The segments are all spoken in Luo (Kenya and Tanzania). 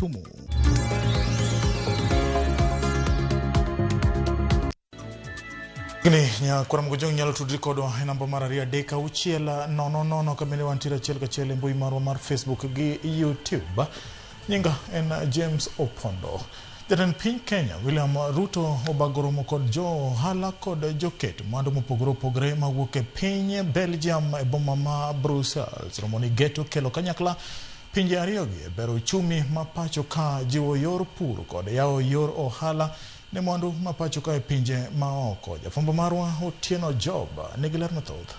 Kisumu. Gini nya kwa mgojong nyalo tudri kodo namba mararia deka uchiela no kamene wantira chiel ka chiel mbui marwa mar Facebook gi YouTube. Nyinga en James Opondo. Jatend piny Kenya William Ruto obagoromo kod jo hala kod joket mwandu mopogore opogore mawuok e piny Belgium e boma ma Brussels. Romoni geto kelo kanyakla pinje ariyogi e bero uchumi mapacho ka jiwo yor pur kod yao yor ohala ne mwandu mapacho ka e pinje maoko. Jafwambo marwa Otieno Job nigi ler mathoth.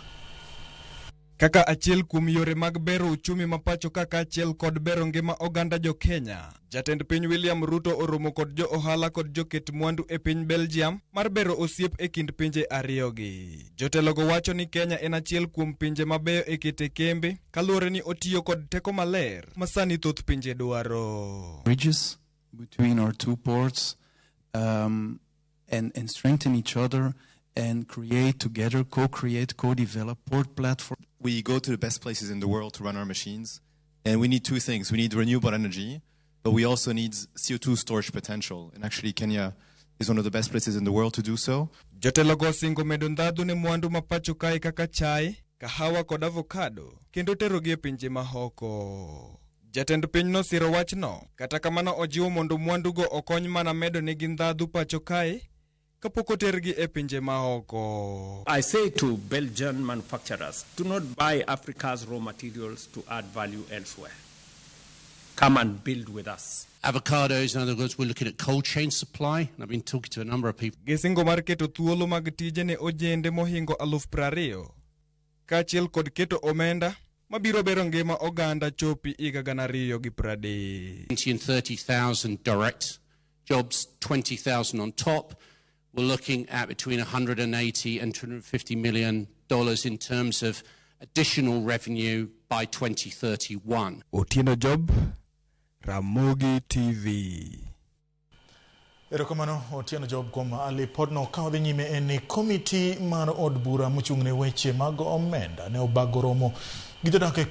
Kaka achiel kuom yore mag bero uchumi mapacho kaka achiel kod bero ngima oganda jo Kenya, Jatend piny William Ruto oromo kod jo ohala kod joket mwandu e piny Belgium mar bero osiep e kind pinje ariyogi. Jotelogo wacho ni Kenya en achiel kuom pinje mabeyo e kete kembe kaluwore ni otiyo kod teko maler masani thoth pinje dwaro. Bridges between our two ports and strengthen each other and create together, co-create, co-develop port platform. We go to the best places in the world to run our machines, and we need two things. We need renewable energy, but we also need CO2 storage potential. And actually Kenya is one of the best places in the world to do so. Jotelogo singo medo ndhadhu ne mwandu mapacho kae kaka chai, kahawa kod avocado, kendo terogi e pinje mahoko. Jatend piny no siro wachno, kata kamano ojiwo mondo mwandugo okony mana medo negi ndhadhu pacho kae, kapoko tergi e pinje maoko. I say to Belgian manufacturers, do not buy Africa's raw materials to add value elsewhere. Come and build with us. Avocados, in other words, we're looking at cold chain supply, and I've been talking to a number of people. Gisingo mar keto thuolo mag tije ne ojende mohingo 20,000, kaachiel kod keto omenda mabiro bero ngima oganda chopi higa 2030. 20 and 30,000 direct jobs, 20,000 on top. We're looking at between 180 and $250 million in terms of additional revenue by 2031. Otieno Job, Ramogi TV. Erokamano Otieno Job kuom alipodno ka odhi nyime en komiti mar od bura mochung'ne weche mag omenda ne obagoromo gi jodak